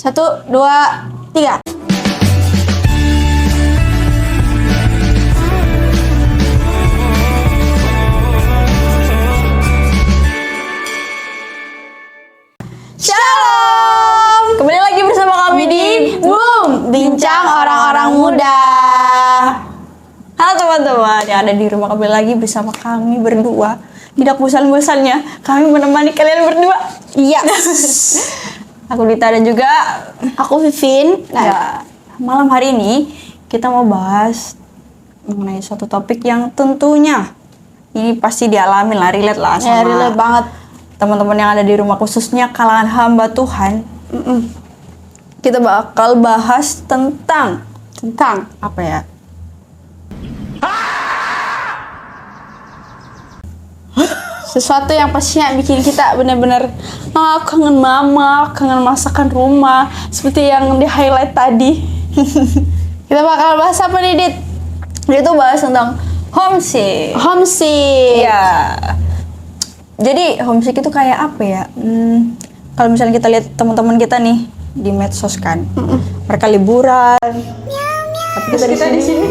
1, 2, 3. Shalom, kembali lagi bersama kami di Boom Bincang Orang-Orang Muda. Halo teman-teman yang ada di rumah, kembali lagi bersama kami berdua. Tidak bosan-bosannya kami menemani kalian berdua. Iya. Aku Dita dan juga Aku Vivin. ya, malam hari ini kita mau bahas mengenai suatu topik yang tentunya ini pasti dialami lah, relate lah sama relate banget. teman-teman yang ada di rumah, khususnya kalangan hamba Tuhan. Kita bakal bahas tentang apa ya? Sesuatu yang pastinya bikin kita benar-benar kangen mama, kangen masakan rumah, seperti yang di highlight tadi. Kita bakal bahas apa nih, Dit? Dia tuh bahas tentang homesick. Ya. Jadi homesick itu kayak apa ya? Kalau misalnya kita lihat teman-teman kita nih di medsos kan, mereka liburan, tapi kita di sini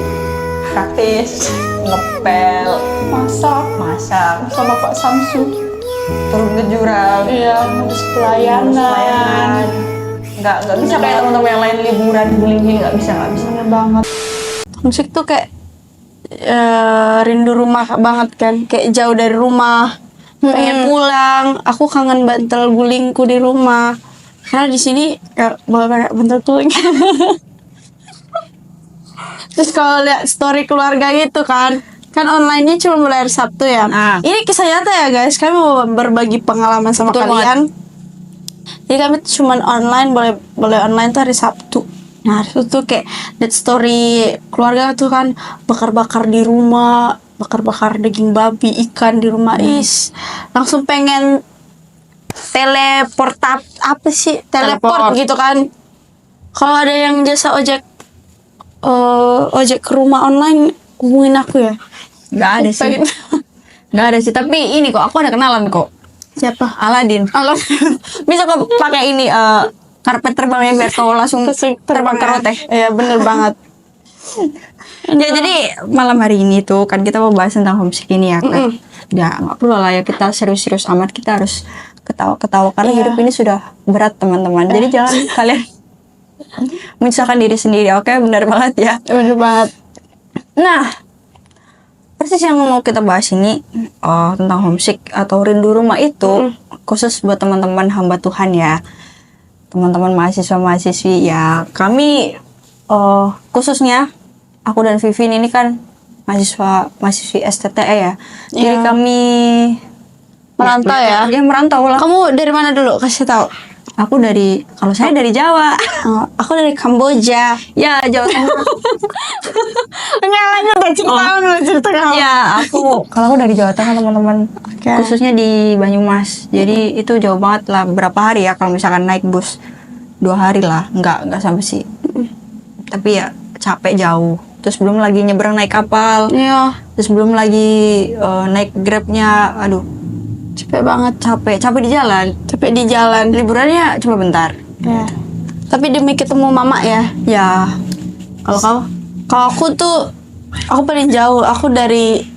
praktis, ngepel, masak sama Pak Samsu, turun ke jurang, ngurus pelayanan. Nggak bisa kayak teman-teman yang lain liburan, healing nggak bisa banget. Homesick tuh kayak rindu rumah banget kan, kayak jauh dari rumah. Pengen pulang, aku kangen bantal gulingku di rumah. Karena di sini ya bawa bantal guling. Terus kalau lihat story keluarga gitu kan online-nya cuma mulai hari Sabtu ya. Ini kisah nyata ya guys, kami mau berbagi pengalaman sama kalian. Jadi kami cuma online, boleh online tuh hari Sabtu. Nah hari itu kayak lihat story keluarga tuh kan bakar-bakar di rumah, bakar-bakar daging babi, ikan di rumah. Langsung pengen teleport gitu kan. Kalau ada yang jasa ojek ke rumah online, hubungin aku ya. Nggak ada sih, tapi ini kok aku ada kenalan kok. Siapa? Aladin. Bisa kok pakai ini karpet terbangnya biar kau langsung terbang ke roteh. Iya bener banget. Ya jadi malam hari ini tuh kan kita mau bahas tentang homesick ini ya kan. Ya nggak perlu lah ya kita serius-serius amat, kita harus ketawa-ketawa karena hidup ini sudah berat teman-teman. Jadi jangan kalian menyusahkan diri sendiri, oke? Benar banget ya. Bener banget. Nah, persis yang mau kita bahas ini tentang homesick atau rindu rumah itu khusus buat teman-teman hamba Tuhan ya, teman-teman mahasiswa-mahasiswi ya. Kami khususnya aku dan Vivin ini kan mahasiswi STTE ya. Jadi kami Merantau ya? Ya merantau lah. Kamu dari mana dulu? Kasih tahu. Kalau saya dari Jawa. Aku dari Kamboja. Ya, Jawa Tengah. Nyalanya udah cerita kamu. Ya, kalau aku dari Jawa Tengah teman-teman. Khususnya di Banyumas. Jadi itu jauh banget lah. Berapa hari ya kalau misalkan naik bus? 2 hari lah. Enggak sampai sih. Tapi ya capek jauh. Terus belum lagi nyebrang naik kapal. Iya. Terus belum lagi naik Grabnya. Aduh, Capek banget. capek di jalan. Liburannya cuma bentar. Ya. Tapi demi ketemu mama ya. Ya. Kalau kau? Kalau aku paling jauh. Aku dari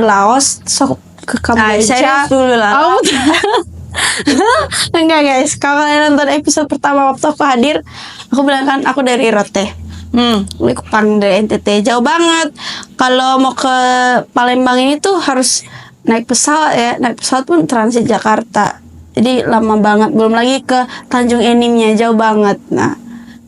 Laos ke Kamboja. Serius dulu lah. Enggak guys, kalau kalian nonton episode pertama waktu aku hadir, aku bilang kan aku dari Rote. Likupang dari NTT, jauh banget. Kalau mau ke Palembang ini tuh harus naik pesawat ya. Naik pesawat pun transit Jakarta. Jadi lama banget. Belum lagi ke Tanjung Enimnya, jauh banget. Nah,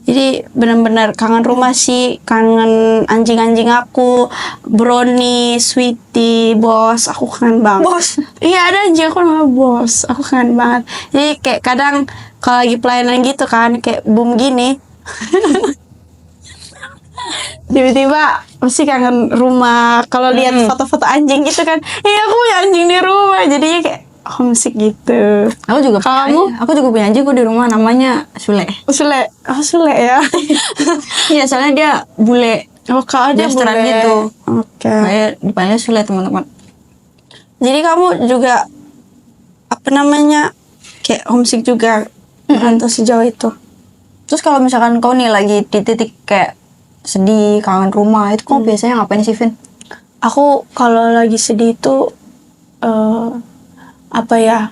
jadi benar-benar kangen rumah sih. Kangen anjing-anjing aku, Brownie, Sweetie, Bos. Aku kangen banget. Bos? Iya ada anjing aku namanya Bos. Aku kangen banget. Jadi kayak kadang kalau lagi pelayanan gitu kan, kayak boom gini. Tiba-tiba pasti kangen rumah. Kalau lihat foto-foto anjing gitu kan, aku punya anjing di rumah. Jadinya kayak homesick gitu. Aku juga punya anjing di rumah, namanya Sule. Sule ya. Iya, soalnya dia bule. Kalau dia Blasteran bule. gitu. Oke. Kayak depannya Sule teman-teman. Jadi kamu juga kayak homesick juga merantau sejauh itu? Terus kalau misalkan kau nih lagi di titik kayak sedih, kangen rumah, itu kau biasanya ngapain sih, Vin? Aku kalau lagi sedih itu apa ya?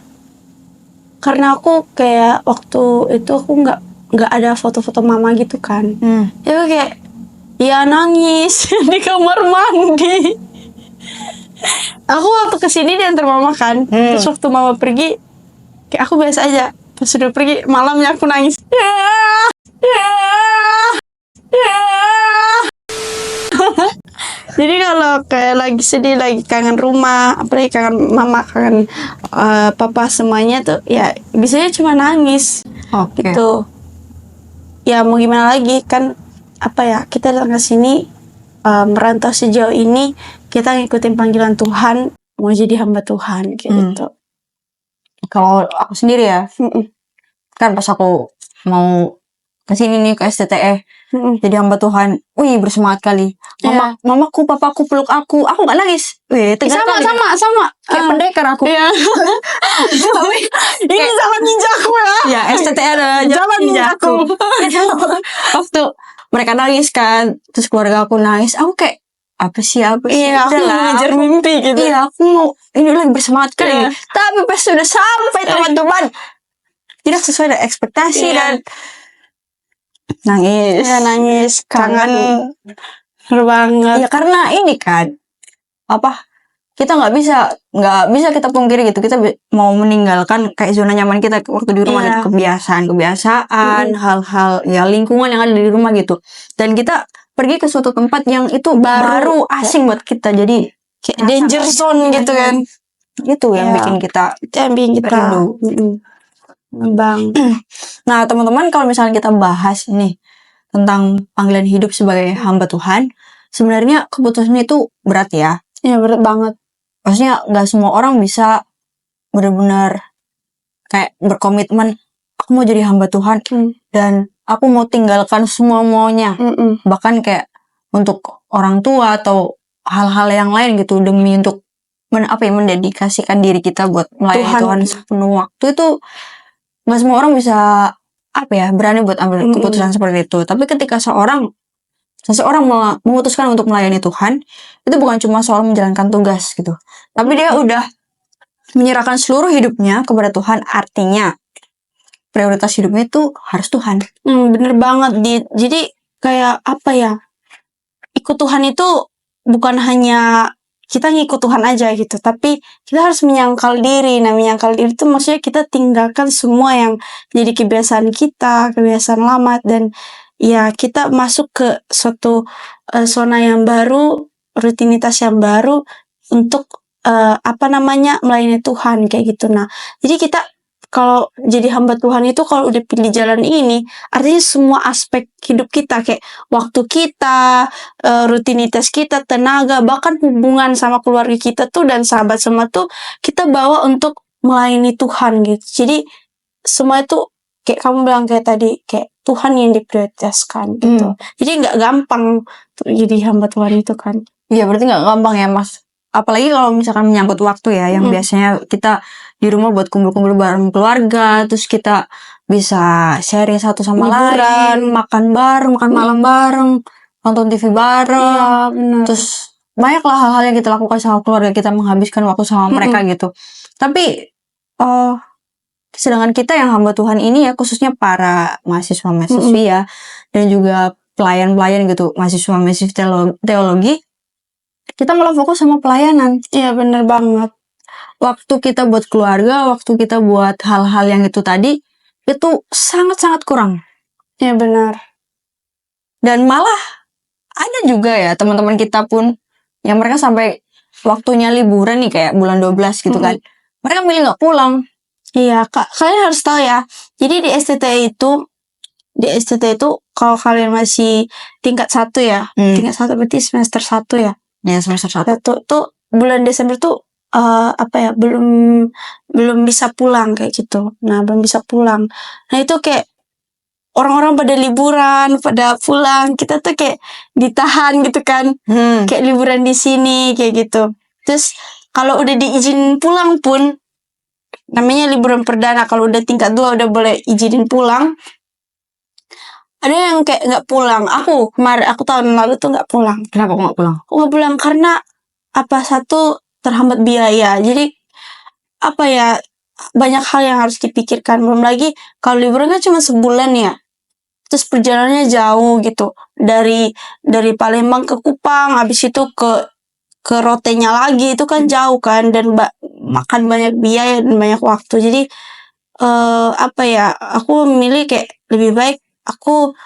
Karena aku kayak waktu itu aku nggak ada foto-foto mama gitu kan. Ya kayak ya nangis di kamar mandi. Aku waktu kesini diantar mama kan. Terus waktu mama pergi, kayak aku biasa aja. Pas sudah pergi malamnya aku nangis. Jadi kalau kayak lagi sedih, lagi kangen rumah, apalagi kangen mama, kangen papa semuanya tuh, ya biasanya cuma nangis. Oke. Gitu. Ya mau gimana lagi kan, apa ya, kita datang ke sini merantau sejauh ini, kita ngikutin panggilan Tuhan, mau jadi hamba Tuhan kayak gitu. Kalau aku sendiri ya, kan pas aku mau kesini nih ke STTE, jadi hamba Tuhan, wih bersemangat kali. Mamaku, papaku peluk aku nggak nangis. Wih, tegar kali. Sama. Kayak pendekar aku. Iya. Ini jalan ninjaku ya. Ya, STTE adalah Jalan ninjaku. Waktu mereka nangis kan, terus keluarga aku nangis, aku kayak apa sih? Iya, aku Udahlah, mau ngejar mimpi gitu. Iya, aku mau ini lagi bersemangat kali. Iya. Tapi pas sudah sampai teman-teman, tidak sesuai dengan ekspektasi dan nangis. Ya nangis, kangen banget. Ya karena ini kan kita nggak bisa kita pungkiri gitu, kita mau meninggalkan kayak zona nyaman kita waktu di rumah gitu, kebiasaan hal-hal ya lingkungan yang ada di rumah gitu, dan kita pergi ke suatu tempat yang itu baru asing buat kita, jadi Kayak danger zone gitu kan. itu yang Iya. bikin kita Itu yang bikin kita rindu. Bang. Nah teman-teman, kalau misalnya kita bahas nih tentang panggilan hidup sebagai hamba Tuhan, sebenarnya keputusan itu berat ya. Ya berat banget. Maksudnya nggak semua orang bisa benar-benar kayak berkomitmen, aku mau jadi hamba Tuhan dan aku mau tinggalkan semua maunya, bahkan kayak untuk orang tua atau hal-hal yang lain gitu, demi untuk mendedikasikan diri kita buat melayani Tuhan sepenuh waktu. Itu nggak semua orang bisa berani buat ambil keputusan seperti itu. Tapi ketika seseorang memutuskan untuk melayani Tuhan, itu bukan cuma soal menjalankan tugas gitu, tapi dia udah menyerahkan seluruh hidupnya kepada Tuhan. Artinya prioritas hidupnya itu harus Tuhan. Bener banget. Jadi kayak apa ya, ikut Tuhan itu bukan hanya kita ngikut Tuhan aja gitu, tapi kita harus menyangkal diri. Nah, menyangkal diri itu maksudnya kita tinggalkan semua yang jadi kebiasaan kita, kebiasaan lama, dan ya kita masuk ke suatu zona yang baru, rutinitas yang baru untuk melayani Tuhan kayak gitu. Nah, jadi kita kalau jadi hamba Tuhan itu kalau udah pilih jalan ini, artinya semua aspek hidup kita, kayak waktu kita, rutinitas kita, tenaga, bahkan hubungan sama keluarga kita tuh dan sahabat semua tuh kita bawa untuk melayani Tuhan gitu. Jadi semua itu kayak kamu bilang kayak tadi, kayak Tuhan yang diprioritaskan gitu. Jadi nggak gampang tuh jadi hamba Tuhan itu kan. Iya, berarti nggak gampang ya, Mas. Apalagi kalau misalkan menyangkut waktu ya, yang biasanya kita di rumah buat kumpul-kumpul bareng keluarga, terus kita bisa sharing satu sama lain, makan bareng, makan malam bareng, nonton TV bareng, terus banyaklah hal-hal yang kita lakukan sama keluarga kita, menghabiskan waktu sama mereka gitu. Tapi sedangkan kita yang hamba Tuhan ini ya, khususnya para mahasiswa-mahasiswi ya, dan juga pelayan-pelayan gitu, mahasiswa-mahasiswi teologi, kita malah fokus sama pelayanan. Iya, bener banget. Waktu kita buat keluarga, waktu kita buat hal-hal yang itu tadi, itu sangat-sangat kurang. Iya, benar. Dan malah ada juga ya teman-teman kita pun yang mereka sampai waktunya liburan nih, kayak bulan 12 gitu kan, mereka milih nggak pulang. Iya, kalian harus tahu ya. Jadi di STTE itu kalau kalian masih tingkat 1 ya, tingkat 1 berarti semester 1 ya. Ya, semester 1. Tuh bulan Desember tuh belum bisa pulang kayak gitu. Nah, belum bisa pulang. Nah, itu kayak orang-orang pada liburan, pada pulang, kita tuh kayak ditahan gitu kan. Kayak liburan di sini kayak gitu. Terus kalau udah diizinin pulang pun, namanya liburan perdana, kalau udah tingkat 2 udah boleh izinin pulang, ada yang kayak nggak pulang. Aku tahun lalu tuh nggak pulang. Kenapa kok nggak pulang? Aku nggak pulang karena satu, terhambat biaya. Jadi apa ya, banyak hal yang harus dipikirkan. Belum lagi kalau liburan kan cuma sebulan ya. Terus perjalanannya jauh gitu. Dari Palembang ke Kupang, habis itu ke Rotenya lagi, itu kan jauh kan, dan makan banyak biaya dan banyak waktu. Jadi apa ya, aku memilih kayak lebih baik aku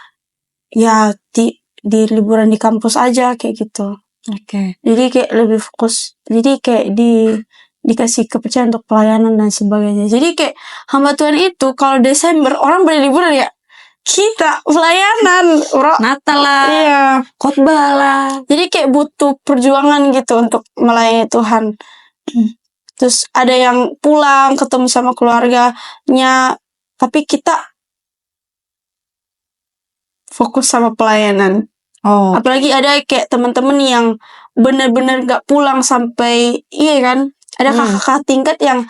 ya di liburan di kampus aja kayak gitu. Oke. Jadi kayak lebih fokus. Jadi kayak dikasih kepercayaan untuk pelayanan dan sebagainya. Jadi kayak hamba Tuhan itu kalau Desember orang boleh liburan ya, kita pelayanan Natal lah, iya, khotbah lah. jadi kayak butuh perjuangan gitu untuk melayani Tuhan. Terus ada yang pulang ketemu sama keluarganya, tapi kita fokus sama pelayanan. Oh, Apalagi ada kayak teman-teman yang benar-benar gak pulang sampai, iya kan, ada kakak tingkat yang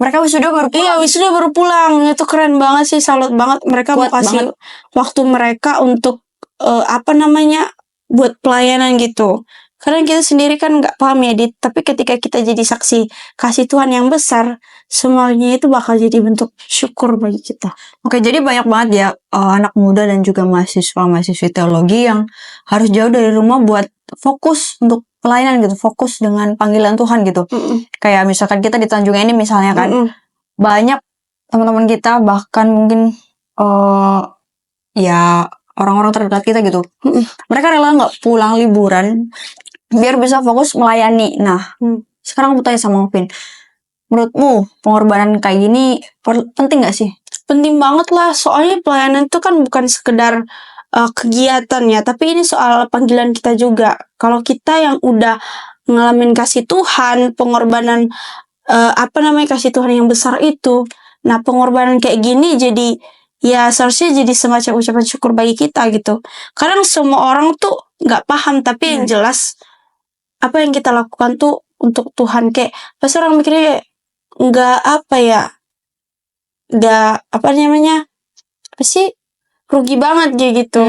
mereka wisuda baru pulang. iya wisuda baru pulang. Itu keren banget sih, salut banget. Mereka mau Kuat kasih waktu mereka untuk buat pelayanan gitu. Karena kita sendiri kan nggak paham ya, tapi ketika kita jadi saksi kasih Tuhan yang besar, semuanya itu bakal jadi bentuk syukur bagi kita. Oke, jadi banyak banget ya anak muda dan juga mahasiswa-mahasiswi teologi yang harus jauh dari rumah buat fokus untuk pelayanan gitu, fokus dengan panggilan Tuhan gitu. Kayak misalkan kita di Tanjung ini misalnya kan, banyak teman-teman kita bahkan mungkin ya orang-orang terdekat kita gitu. Mereka rela nggak pulang liburan biar bisa fokus melayani. Nah, sekarang aku tanya sama Upin, menurutmu pengorbanan kayak gini penting nggak sih? Penting banget lah, soalnya pelayanan itu kan bukan sekedar kegiatan ya, tapi ini soal panggilan kita juga. Kalau kita yang udah ngalamin kasih Tuhan, pengorbanan kasih Tuhan yang besar itu, nah pengorbanan kayak gini jadi ya seharusnya jadi semacam ucapan syukur bagi kita gitu. Kadang semua orang tuh nggak paham, tapi yang jelas apa yang kita lakukan tuh untuk Tuhan. Kayak pasti orang mikirnya nggak pasti rugi banget kayak gitu.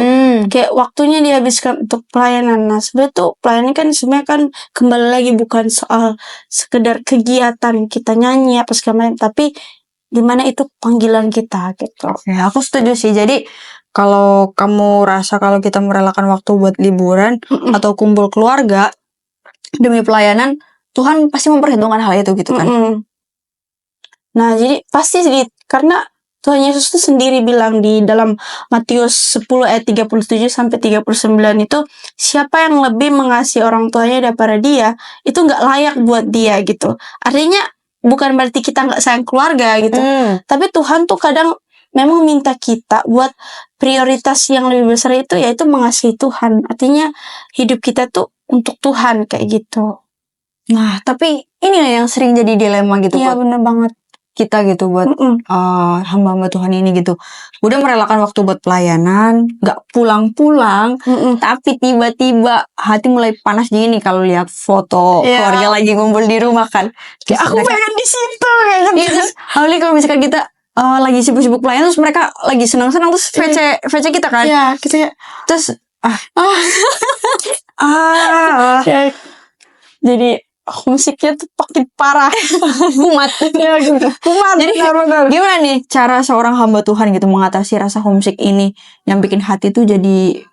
Kayak waktunya dihabiskan untuk pelayanan. Nah sebenarnya tuh pelayanan kan sebenarnya kan kembali lagi bukan soal sekedar kegiatan kita nyanyi apa segala macam, tapi dimana itu panggilan kita gitu. Ya, aku setuju sih. Jadi kalau kamu rasa kalau kita merelakan waktu buat liburan atau kumpul keluarga demi pelayanan, Tuhan pasti memperhitungkan hal itu gitu kan. Nah jadi pasti karena Tuhan Yesus tuh sendiri bilang di dalam Matius 10 ayat 37 sampai 39 itu, siapa yang lebih mengasihi orang tuanya daripada dia, itu nggak layak buat dia gitu. Artinya bukan berarti kita nggak sayang keluarga gitu, tapi Tuhan tuh kadang memang minta kita buat prioritas yang lebih besar itu yaitu mengasihi Tuhan. Artinya hidup kita tuh untuk Tuhan kayak gitu. Nah, tapi ini yang sering jadi dilema gitu. Iya bener banget. Kita gitu buat hamba-hamba Tuhan ini gitu. Udah merelakan waktu buat pelayanan, gak pulang-pulang, tapi tiba-tiba hati mulai panas gini kalau lihat foto keluarga lagi ngumpul di rumah kan. Kayak aku pengen di situ kayak gitu. Awalnya kalau misalkan kita lagi sibuk-sibuk pelayanan terus mereka lagi senang-senang terus VC kita kan. Iya, kita terus ya, jadi musiknya tuh makin parah. kumat. Ya gitu. Kumat. Jadi gimana nih cara seorang hamba Tuhan gitu mengatasi rasa homesick ini yang bikin hati tuh jadi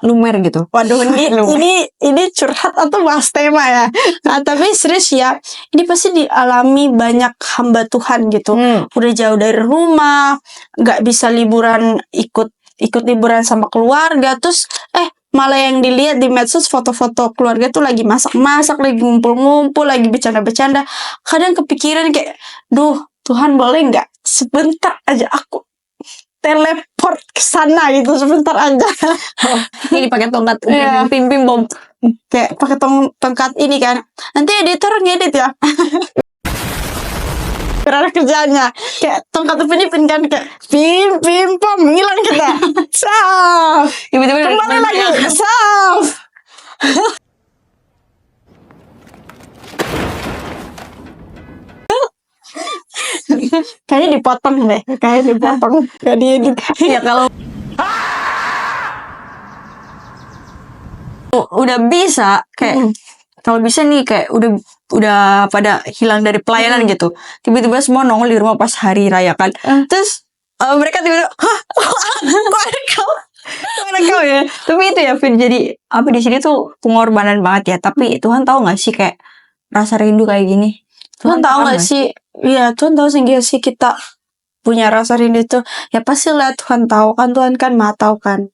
lumer gitu? Waduh, ini curhat atau bahas tema ya? Nah, tapi serius ya, ini pasti dialami banyak hamba Tuhan gitu. Udah jauh dari rumah, nggak bisa liburan, ikut liburan sama keluarga, terus malah yang dilihat di medsos foto-foto keluarga tuh lagi masak-masak, lagi ngumpul-ngumpul, lagi bercanda-bercanda. Kadang kepikiran kayak, duh Tuhan boleh nggak sebentar aja aku teleport ke sana gitu, sebentar aja. Ini pakai tongkat pim bom, kayak pakai tongkat ini kan. Nanti editor ngedit ya. Karena kerjanya kayak tongkat pin kan kayak pim pom ngilang kita. Saf. Kembali lagi. Saf. Kayaknya dipotong deh. Kayak diedit. Ya kalau udah bisa kayak kalau bisa nih kayak udah pada hilang dari pelayanan gitu, tiba-tiba semua nongol di rumah pas hari raya kan, terus mereka tiba-tiba, hah, kok ada kau ya? Tapi itu ya, Vin, jadi apa di sini tuh pengorbanan banget ya. Tapi Tuhan tahu nggak sih kayak rasa rindu kayak gini? Tuhan tahu nggak sih? Iya, Tuhan tahu sih sih kita punya rasa rindu itu. Ya pasti lah Tuhan tahu kan, Tuhan kan Maha tahu kan.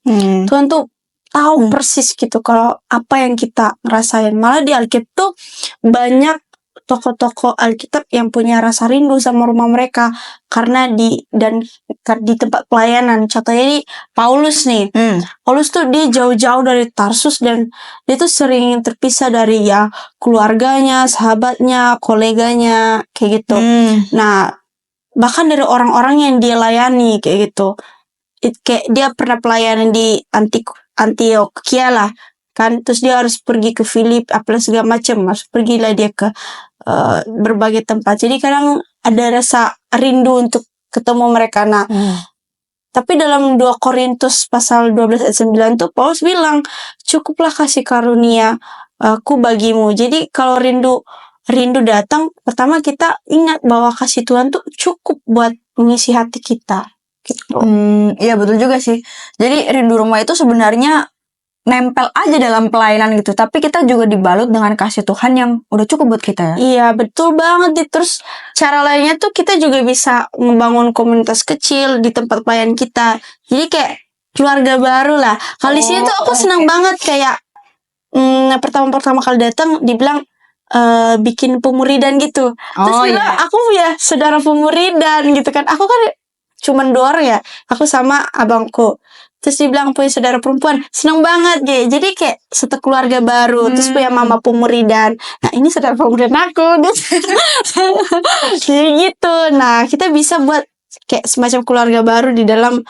Tuhan tuh tahu persis gitu kalau apa yang kita ngerasain. Malah di Alkitab tuh banyak tokoh-tokoh Alkitab yang punya rasa rindu sama rumah mereka karena di tempat pelayanan. Contohnya di Paulus nih. Paulus tuh dia jauh-jauh dari Tarsus dan dia tuh sering terpisah dari ya keluarganya, sahabatnya, koleganya kayak gitu. Nah, bahkan dari orang-orang yang dia layani kayak gitu. Kayak dia pernah pelayanan di Antioquia lah kan, terus dia harus pergi ke Filip apa segala macam, harus pergilah dia ke berbagai tempat. Jadi kadang ada rasa rindu untuk ketemu mereka. Nah, tapi dalam 2 Korintus pasal 12 ayat 9 tuh Paulus bilang, cukuplah kasih karunia aku bagimu. Jadi kalau rindu datang, pertama kita ingat bahwa kasih Tuhan tuh cukup buat mengisi hati kita. Gitu. Iya betul juga sih. Jadi rindu rumah itu sebenarnya nempel aja dalam pelayanan gitu, tapi kita juga dibalut dengan kasih Tuhan yang udah cukup buat kita ya. Iya betul banget. Terus cara lainnya tuh kita juga bisa membangun komunitas kecil di tempat pelayanan kita. Jadi kayak keluarga baru lah. Kalau di sini tuh aku senang banget kayak pertama kali datang dibilang bikin pemuridan gitu. Terus bilang aku ya saudara pemuridan gitu kan. Aku kan cuman 2 orang ya, aku sama abangku. Terus dibilang punya saudara perempuan, seneng banget ya. Jadi kayak satu keluarga baru. Terus punya mama pemuridan. Nah ini saudara pemuridan aku. Jadi gitu. Nah kita bisa buat kayak semacam keluarga baru di dalam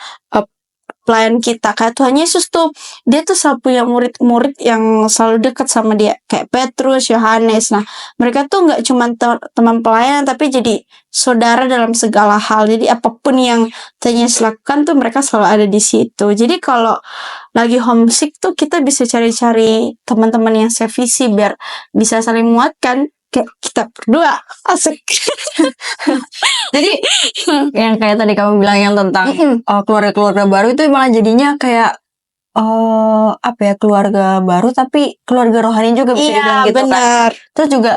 pelayan kita. Kayak Tuhan Yesus tuh, dia tuh selalu punya murid-murid yang selalu dekat sama dia, kayak Petrus, Yohanes. Nah mereka tuh nggak cuma teman pelayanan, tapi jadi saudara dalam segala hal. Jadi apapun yang Tuhan Yesus lakukan tuh mereka selalu ada di situ. Jadi kalau lagi homesick tuh kita bisa cari-cari teman-teman yang sevisi biar bisa saling menguatkan. Kayak kita berdua asik. Jadi yang kayak tadi kamu bilang yang tentang keluarga-keluarga baru itu malah jadinya kayak apa ya, keluarga baru tapi keluarga rohani juga bisa dibilang gitu benar. Kan. Terus juga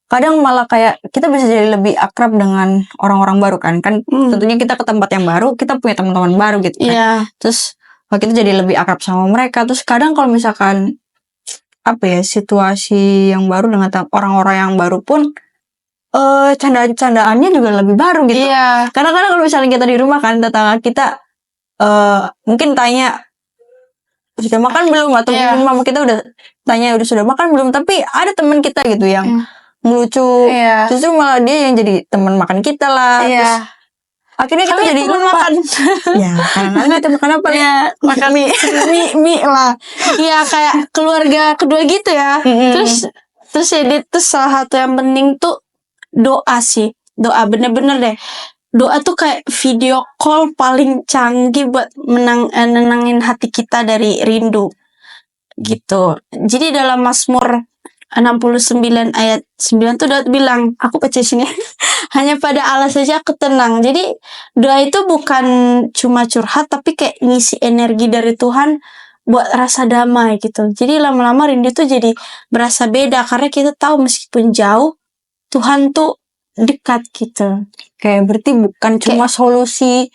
kadang malah kayak kita bisa jadi lebih akrab dengan orang-orang baru kan. Tentunya kita ke tempat yang baru, kita punya teman-teman baru gitu kan. Terus kita jadi lebih akrab sama mereka. Terus kadang kalau misalkan apa ya, situasi yang baru dengan orang-orang yang baru pun candaan-candaannya juga lebih baru gitu. Kadang-kadang kalau misalnya kita di rumah kan, tetangga kita mungkin tanya sudah makan belum, atau mama kita udah tanya udah sudah makan belum, tapi ada teman kita gitu yang melucu, justru malah dia yang jadi teman makan kita lah. Terus akhirnya kita jadi makan. Ya, kadang-kadang kita makan apa ya? Makan mie lah. Iya, kayak keluarga kedua gitu ya. Terus ya terus salah satu yang penting tuh doa sih. Doa bener-bener deh. Doa tuh kayak video call paling canggih buat nenangin hati kita dari rindu. Gitu. Jadi dalam Mazmur 69 ayat 9 tuh Daud bilang, aku baca sini, hanya pada Allah saja aku tenang. Jadi doa itu bukan cuma curhat, tapi kayak ngisi energi dari Tuhan buat rasa damai gitu. Jadi lama-lama rindu tuh jadi berasa beda, karena kita tahu meskipun jauh, Tuhan tuh dekat gitu. Kayak berarti bukan cuma solusi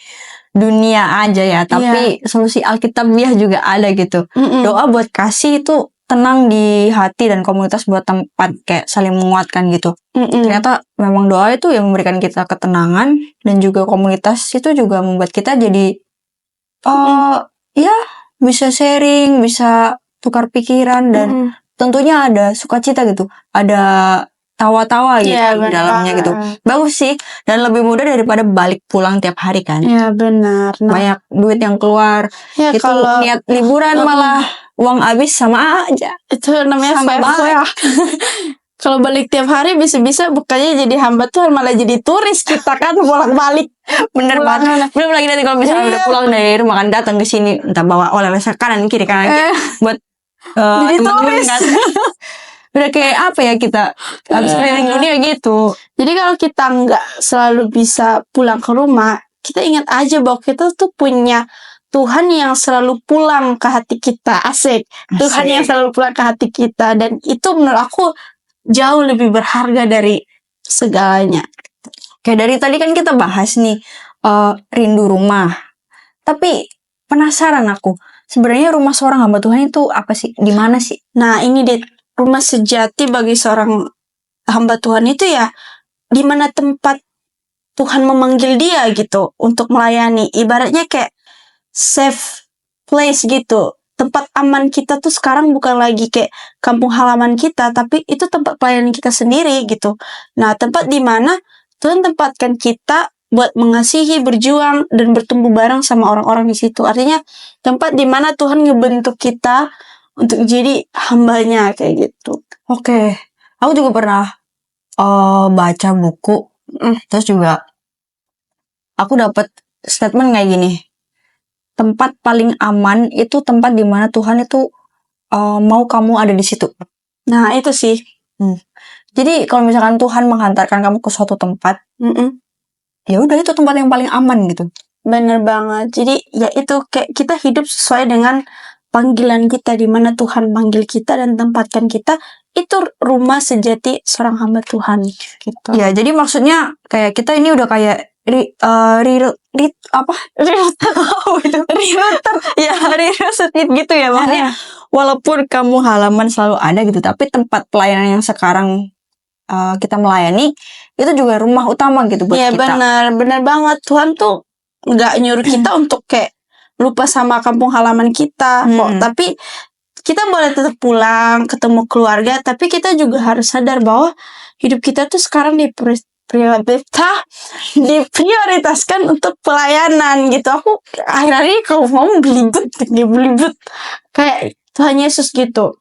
dunia aja ya, tapi solusi Alkitabiah juga ada gitu. Doa buat kasih itu tenang di hati dan komunitas buat tempat kayak saling menguatkan gitu. Ternyata memang doa itu yang memberikan kita ketenangan, dan juga komunitas itu juga membuat kita jadi ya bisa sharing, bisa tukar pikiran, dan tentunya ada sukacita gitu, ada tawa-tawa gitu di dalamnya gitu. Bagus sih, dan lebih mudah daripada balik pulang tiap hari kan. Iya benar. Banyak duit yang keluar. Ya, itu kalau niat liburan malah uang habis sama aja. Itu namanya FOMO ya. Kalau balik tiap hari bisa-bisa bukannya jadi hamba Tuhan, malah jadi turis kita kan bolak-balik. Bener banget. Belum lagi nanti kalau misalnya udah pulang dari rumah kan datang ke sini entah bawa oleh-oleh kanan kiri buat Jadi teman-teman turis. kan. Udah kayak apa ya kita habis keliling dunia gitu. Jadi kalau kita nggak selalu bisa pulang ke rumah, kita ingat aja bahwa kita tuh punya Tuhan yang selalu pulang ke hati kita. Asik. Tuhan yang selalu pulang ke hati kita. Dan itu menurut aku jauh lebih berharga dari segalanya. Kayak dari tadi kan kita bahas nih rindu rumah. Tapi penasaran aku, sebenarnya rumah seorang hamba Tuhan itu apa sih? Di mana sih? Nah ini deh, rumah sejati bagi seorang hamba Tuhan itu ya di mana tempat Tuhan memanggil dia gitu untuk melayani. Ibaratnya kayak safe place gitu. Tempat aman kita tuh sekarang bukan lagi kayak kampung halaman kita, tapi itu tempat pelayanan kita sendiri gitu. Nah, tempat di mana Tuhan tempatkan kita buat mengasihi, berjuang, dan bertumbuh bareng sama orang-orang di situ. Artinya tempat di mana Tuhan ngebentuk kita untuk jadi hambanya kayak gitu. Oke, aku juga pernah baca buku, terus juga aku dapat statement kayak gini. Tempat paling aman itu tempat di mana Tuhan itu mau kamu ada di situ. Nah, itu sih. Jadi kalau misalkan Tuhan menghantarkan kamu ke suatu tempat, ya udah itu tempat yang paling aman gitu. Bener banget. Jadi ya itu kayak kita hidup sesuai dengan panggilan kita, di mana Tuhan panggil kita dan tempatkan kita, itu rumah sejati seorang hamba Tuhan gitu. Ya, jadi maksudnya kayak kita ini udah kayak rerouted gitu ya, maksudnya walaupun kamu halaman selalu ada gitu, tapi tempat pelayanan yang sekarang kita melayani itu juga rumah utama gitu buat ya, kita. benar banget. Tuhan tuh nggak nyuruh kita untuk kayak lupa sama kampung halaman kita kok, tapi kita boleh tetap pulang ketemu keluarga, tapi kita juga harus sadar bahwa hidup kita tuh sekarang diprioritaskan untuk pelayanan gitu. Aku akhir-akhir ini kalau mau belibet kayak Tuhan Yesus gitu.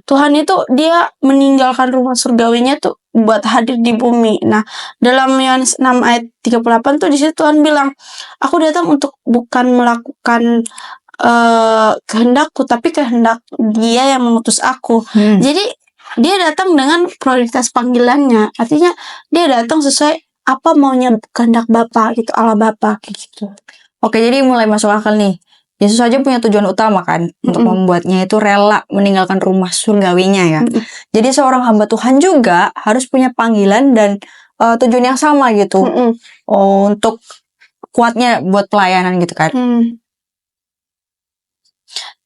Tuhan itu dia meninggalkan rumah surgawinya tuh buat hadir di bumi. Nah, dalam Yohanes 6 ayat 38 tuh di situ Tuhan bilang, aku datang untuk bukan melakukan kehendakku, tapi kehendak Dia yang mengutus aku. Jadi dia datang dengan prioritas panggilannya. Artinya dia datang sesuai apa maunya kehendak Bapa gitu, Allah Bapa gitu. Oke, jadi mulai masuk akal nih. Yesus aja punya tujuan utama kan, untuk membuatnya itu rela meninggalkan rumah surgawinya ya. Jadi seorang hamba Tuhan juga harus punya panggilan dan tujuan yang sama gitu. Untuk kuatnya buat pelayanan gitu kan.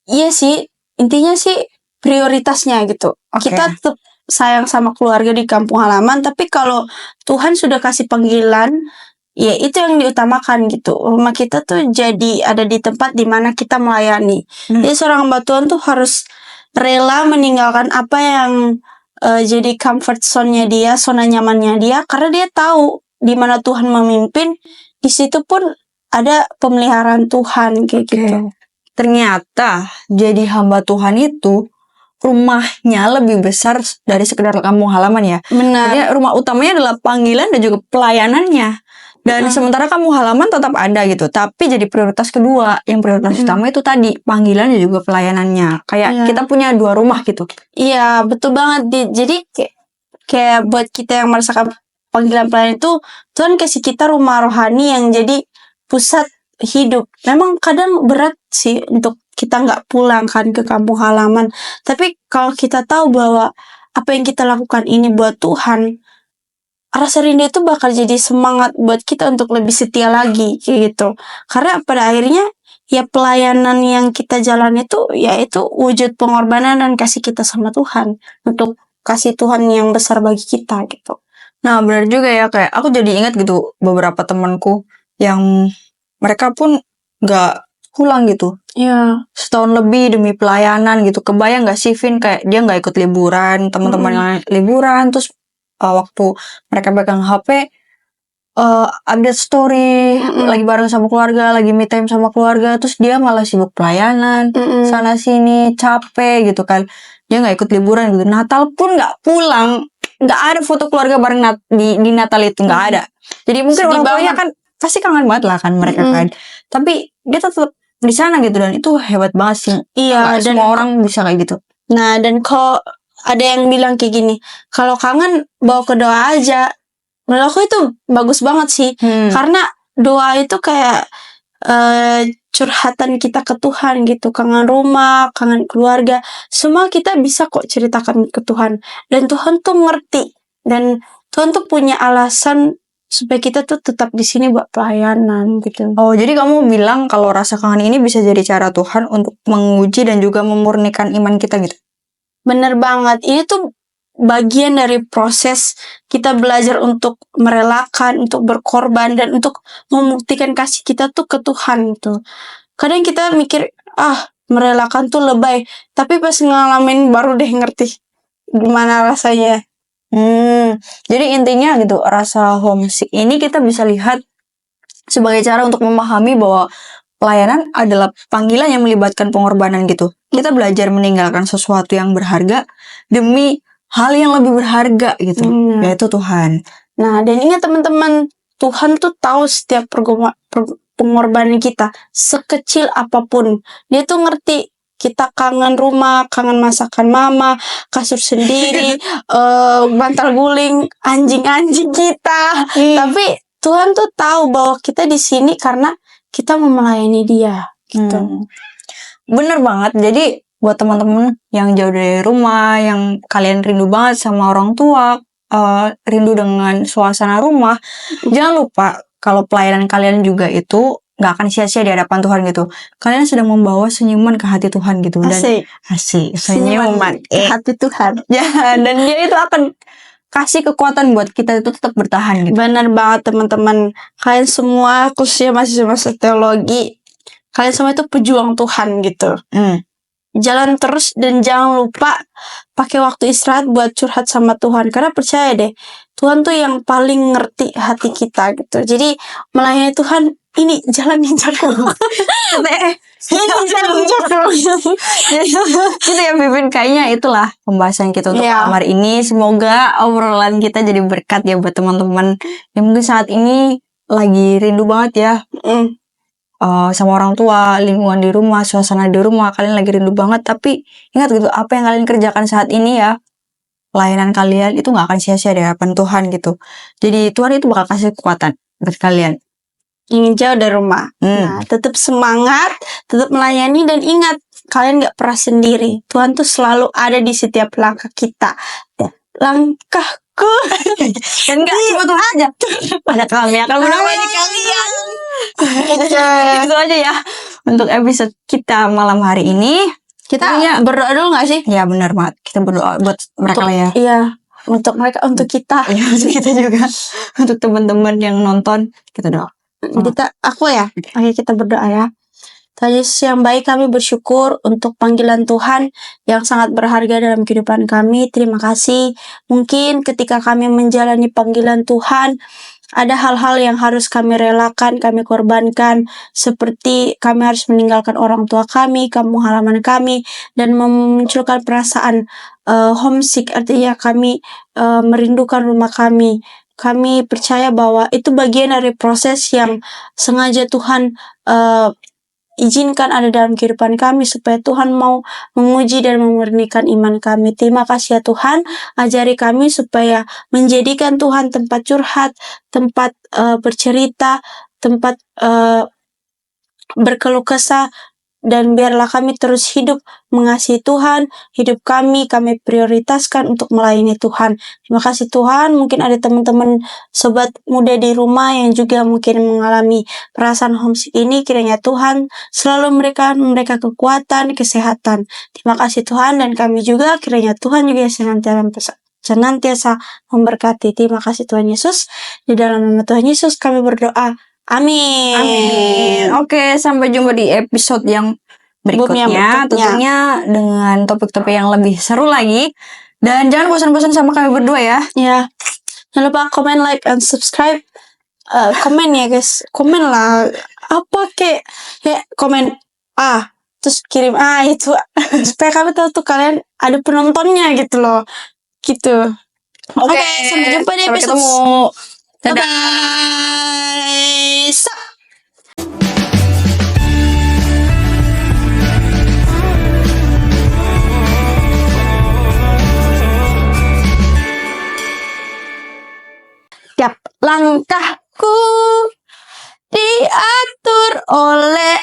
Iya sih, intinya sih prioritasnya gitu. Kita tetap sayang sama keluarga di kampung halaman, tapi kalau Tuhan sudah kasih panggilan, ya itu yang diutamakan gitu. Rumah kita tuh jadi ada di tempat di mana kita melayani. Jadi seorang hamba Tuhan tuh harus rela meninggalkan apa yang jadi comfort zone-nya dia, zona nyamannya dia, karena dia tahu di mana Tuhan memimpin, di situ pun ada pemeliharaan Tuhan kayak gitu. Ternyata jadi hamba Tuhan itu rumahnya lebih besar dari sekedar kampung halaman ya. Benar. Jadi rumah utamanya adalah panggilan dan juga pelayanannya. Dan sementara kampung halaman tetap ada gitu, tapi jadi prioritas kedua. Yang prioritas utama itu tadi panggilan dan juga pelayanannya. Kayak kita punya dua rumah gitu. Iya, betul banget. Jadi kayak buat kita yang merasakan panggilan pelayanan itu, Tuhan kasih kita rumah rohani yang jadi pusat hidup. Memang kadang berat sih untuk kita nggak pulang kan ke kampung halaman. Tapi kalau kita tahu bahwa apa yang kita lakukan ini buat Tuhan, rasa rindu itu bakal jadi semangat buat kita untuk lebih setia lagi kayak gitu. Karena pada akhirnya ya pelayanan yang kita jalan itu yaitu wujud pengorbanan dan kasih kita sama Tuhan, untuk kasih Tuhan yang besar bagi kita gitu. Nah, benar juga ya, kayak aku jadi ingat gitu beberapa temanku yang mereka pun gak pulang gitu. Iya. Setahun lebih demi pelayanan gitu. Kebayang gak sih, Vin, kayak dia gak ikut liburan, teman-teman yang liburan, terus waktu mereka pegang HP, update story, lagi bareng sama keluarga, lagi me time sama keluarga, terus dia malah sibuk pelayanan, sana sini, capek gitu kan. Dia gak ikut liburan gitu. Natal pun gak pulang, gak ada foto keluarga bareng di Natal itu, gak ada. Jadi mungkin orang tuanya kan pasti kangen banget lah kan mereka kan. Tapi dia tetap di sana gitu, dan itu hebat banget sih. Iya, dan semua orang bisa kayak gitu. Nah, dan kalau ada yang bilang kayak gini, kalau kangen bawa ke doa aja. Menurut aku itu bagus banget sih. Karena doa itu kayak curhatan kita ke Tuhan gitu. Kangen rumah, kangen keluarga. Semua kita bisa kok ceritakan ke Tuhan. Dan Tuhan tuh ngerti. Dan Tuhan tuh punya alasan supaya kita tuh tetap di sini buat pelayanan gitu. Oh, jadi kamu bilang kalau rasa kangen ini bisa jadi cara Tuhan untuk menguji dan juga memurnikan iman kita gitu. Bener banget. Ini tuh bagian dari proses kita belajar untuk merelakan, untuk berkorban, dan untuk membuktikan kasih kita tuh ke Tuhan gitu. Kadang kita mikir, merelakan tuh lebay. Tapi pas ngalamin baru deh ngerti gimana rasanya. Jadi intinya gitu, rasa homesick ini kita bisa lihat sebagai cara untuk memahami bahwa pelayanan adalah panggilan yang melibatkan pengorbanan gitu. Kita belajar meninggalkan sesuatu yang berharga demi hal yang lebih berharga gitu, yaitu Tuhan. Nah, dan ingat teman-teman, Tuhan tuh tahu setiap pengorbanan kita, sekecil apapun. Dia tuh ngerti kita kangen rumah, kangen masakan mama, kasur sendiri, bantal guling, anjing-anjing kita. Tapi Tuhan tuh tahu bahwa kita di sini karena kita mau melayani Dia gitu. Bener banget. Jadi buat teman-teman yang jauh dari rumah, yang kalian rindu banget sama orang tua, rindu dengan suasana rumah, jangan lupa kalau pelayanan kalian juga itu gak akan sia-sia di hadapan Tuhan gitu. Kalian sedang membawa senyuman ke hati Tuhan gitu. Dan asik. Senyuman ke hati Tuhan. Ya, dan Dia itu akan kasih kekuatan buat kita itu tetap bertahan gitu. Benar banget teman-teman. Kalian semua, khususnya mahasiswa teologi, kalian semua itu pejuang Tuhan gitu. Jalan terus dan jangan lupa pakai waktu istirahat buat curhat sama Tuhan. Karena percaya deh, Tuhan tuh yang paling ngerti hati kita gitu. Jadi melayani Tuhan, ini jalan yang jatuh. Ini jalan yang jatuh. Gitu ya Bibin, kayaknya itulah pembahasan kita untuk malam hari ini. Semoga obrolan kita jadi berkat ya buat teman-teman yang mungkin saat ini lagi rindu banget ya. Sama orang tua, lingkungan di rumah, suasana di rumah, kalian lagi rindu banget. Tapi ingat gitu, apa yang kalian kerjakan saat ini ya, pelayanan kalian itu gak akan sia-sia di hadapan Tuhan gitu. Jadi Tuhan itu bakal kasih kekuatan buat kalian. Ingin jauh dari rumah. Nah, tetap semangat, tetap melayani, dan ingat, kalian gak pernah sendiri. Tuhan tuh selalu ada di setiap langkah kita. Langkahku. Dan gak cuma Tuhan aja, pada kami akan menemani kalian. Itu aja ya untuk episode kita malam hari ini. Kita berdoa dulu gak sih? Ya benar banget, kita berdoa buat mereka lah ya. Iya, untuk mereka, untuk kita. Ya, untuk kita juga. Untuk teman-teman yang nonton, kita doa. Oke, kita berdoa ya. Tuhan Yesus yang baik, kami bersyukur untuk panggilan Tuhan yang sangat berharga dalam kehidupan kami. Terima kasih. Mungkin ketika kami menjalani panggilan Tuhan, ada hal-hal yang harus kami relakan, kami korbankan, seperti kami harus meninggalkan orang tua kami, kampung halaman kami, dan memunculkan perasaan homesick, artinya kami merindukan rumah kami. Kami percaya bahwa itu bagian dari proses yang sengaja Tuhan izinkan ada dalam kehidupan kami, supaya Tuhan mau menguji dan memurnikan iman kami. Terima kasih ya Tuhan, ajari kami supaya menjadikan Tuhan tempat curhat, tempat bercerita, tempat berkeluh kesah, dan biarlah kami terus hidup mengasihi Tuhan. Hidup kami prioritaskan untuk melayani Tuhan. Terima kasih Tuhan. Mungkin ada teman-teman sobat muda di rumah yang juga mungkin mengalami perasaan homesick ini. Kiranya Tuhan selalu memberikan mereka kekuatan, kesehatan. Terima kasih Tuhan, dan kami juga kiranya Tuhan juga senantiasa memberkati. Terima kasih Tuhan Yesus. Di dalam nama Tuhan Yesus kami berdoa. Amin. Oke, sampai jumpa di episode yang berikutnya. Tentunya dengan topik-topik yang lebih seru lagi. Dan jangan bosan-bosan sama kami berdua ya. Ya, jangan lupa komen, like, and subscribe. Komen ya guys, komen lah. Apa kayak komen terus kirim itu supaya kami tahu tuh kalian ada penontonnya gitu loh. Gitu. Oke, sampai jumpa di episode. Ketemu. Dadah. Bye. langkahku diatur oleh